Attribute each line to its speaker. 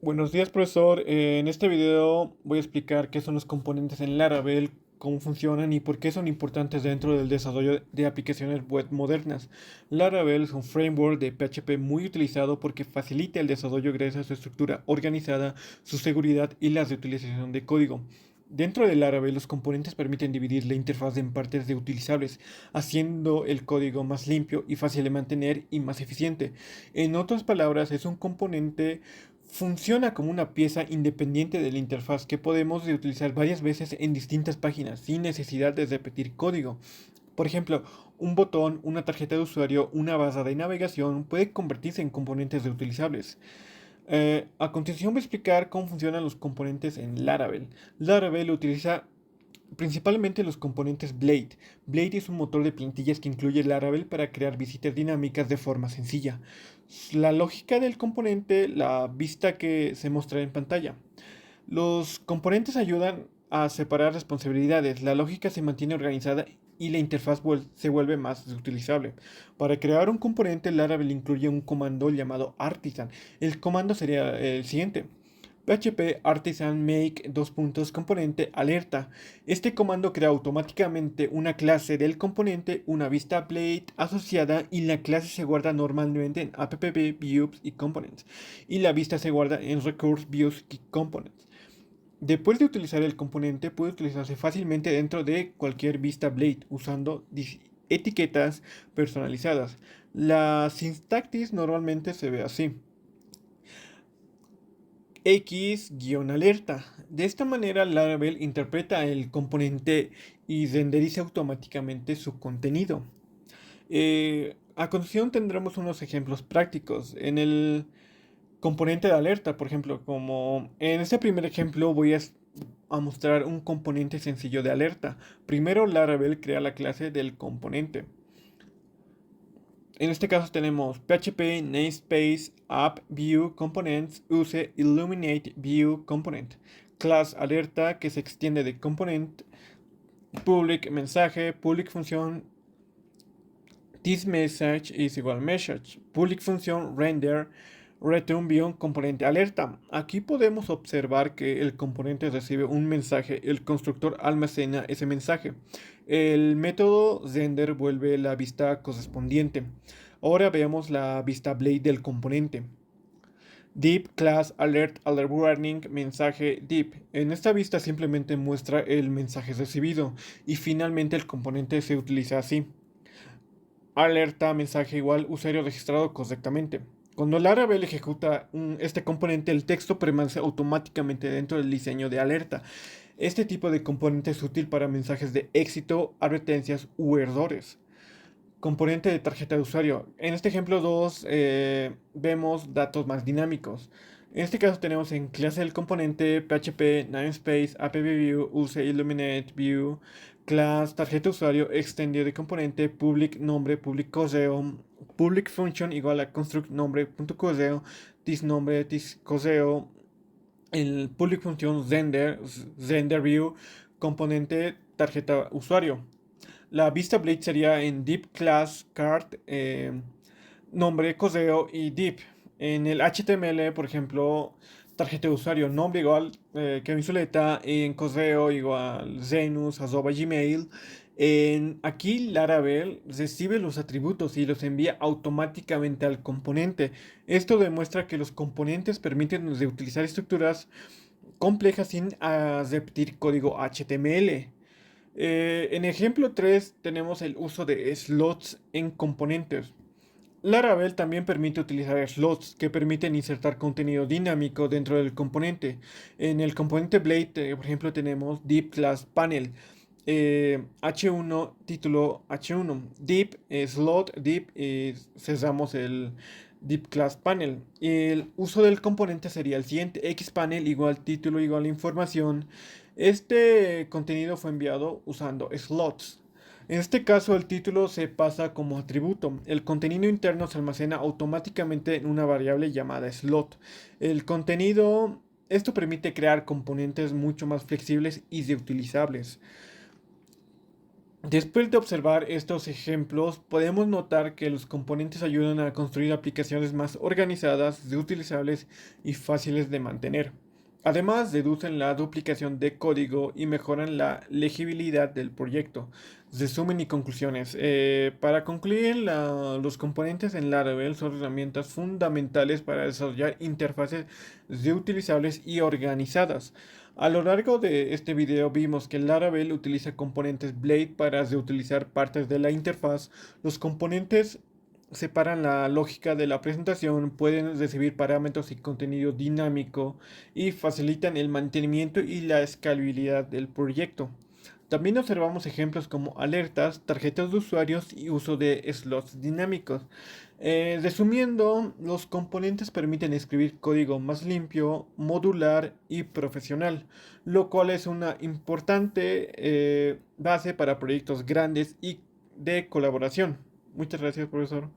Speaker 1: Buenos días, profesor. En este video voy a explicar qué son los componentes en Laravel, cómo funcionan y por qué son importantes dentro del desarrollo de aplicaciones web modernas. Laravel es un framework de PHP muy utilizado porque facilita el desarrollo gracias a su estructura organizada, su seguridad y la reutilización de código. Dentro de Laravel, los componentes permiten dividir la interfaz en partes reutilizables, haciendo el código más limpio y fácil de mantener y más eficiente. En otras palabras, es un componente funciona como una pieza independiente de la interfaz que podemos reutilizar varias veces en distintas páginas sin necesidad de repetir código. Por ejemplo, un botón, una tarjeta de usuario, una barra de navegación puede convertirse en componentes reutilizables. A continuación voy a explicar cómo funcionan los componentes en Laravel. Laravel utiliza principalmente los componentes Blade. Blade es un motor de plantillas que incluye Laravel para crear visitas dinámicas de forma sencilla. La lógica del componente, la vista que se muestra en pantalla. Los componentes ayudan a separar responsabilidades, la lógica se mantiene organizada y la interfaz se vuelve más utilizable. Para crear un componente, Laravel incluye un comando llamado artisan. El comando sería el siguiente. PHP artisan make componente alerta. Este comando crea automáticamente una clase del componente, una vista blade asociada y la clase se guarda normalmente en app views y components y la vista se guarda en recurse views y components. Después de utilizar el componente puede utilizarse fácilmente dentro de cualquier vista blade usando etiquetas personalizadas. La sintaxis normalmente se ve así. X-alerta. De esta manera, Laravel interpreta el componente y renderiza automáticamente su contenido. A continuación tendremos unos ejemplos prácticos. En el componente de alerta, por ejemplo, como en este primer ejemplo voy a mostrar un componente sencillo de alerta. Primero, Laravel crea la clase del componente. En este caso tenemos PHP namespace app view components use illuminate view component class alerta que se extiende de component public mensaje public función this message is igual message public función render return view componente alerta. Aquí podemos observar que el componente recibe un mensaje, el constructor almacena ese mensaje. El método render vuelve la vista correspondiente. Ahora veamos la vista blade del componente. Deep class alert alert warning mensaje deep. En esta vista simplemente muestra el mensaje recibido y finalmente el componente se utiliza así. Alerta mensaje igual usuario registrado correctamente. Cuando Laravel ejecuta este componente, el texto permanece automáticamente dentro del diseño de alerta. Este tipo de componente es útil para mensajes de éxito, advertencias u errores. Componente de tarjeta de usuario. En este ejemplo 2 vemos datos más dinámicos. En este caso tenemos en clase del componente PHP namespace appview use illuminate view class tarjeta de usuario extendido de componente public nombre public correo public function igual a construct nombre punto correo this nombre this correo el public function render view componente tarjeta usuario. La vista blade sería en deep class card, nombre, correo y deep. En el HTML, por ejemplo, tarjeta de usuario, nombre igual Kevin Zuleta, en correo igual zenus@gmail. Aquí Laravel recibe los atributos y los envía automáticamente al componente. Esto demuestra que los componentes permiten reutilizar estructuras complejas sin repetir código HTML. En ejemplo 3 tenemos el uso de slots en componentes. Laravel también permite utilizar slots que permiten insertar contenido dinámico dentro del componente. En el componente Blade, por ejemplo, tenemos Deep Class Panel, H1, título H1, Deep, Slot, Deep, cerramos el Deep Class Panel. El uso del componente sería el siguiente: Xpanel igual título igual información. Este contenido fue enviado usando slots. En este caso, el título se pasa como atributo. El contenido interno se almacena automáticamente en una variable llamada slot. El contenido, esto permite crear componentes mucho más flexibles y reutilizables. Después de observar estos ejemplos, podemos notar que los componentes ayudan a construir aplicaciones más organizadas, reutilizables y fáciles de mantener. Además, reducen la duplicación de código y mejoran la legibilidad del proyecto. Resumen y conclusiones. Para concluir, los componentes en Laravel son herramientas fundamentales para desarrollar interfaces reutilizables y organizadas. A lo largo de este video vimos que Laravel utiliza componentes Blade para reutilizar partes de la interfaz. Los componentes separan la lógica de la presentación, pueden recibir parámetros y contenido dinámico y facilitan el mantenimiento y la escalabilidad del proyecto. También observamos ejemplos como alertas, tarjetas de usuarios y uso de slots dinámicos. Resumiendo, los componentes permiten escribir código más limpio, modular y profesional, lo cual es una importante base para proyectos grandes y de colaboración. Muchas gracias, profesor.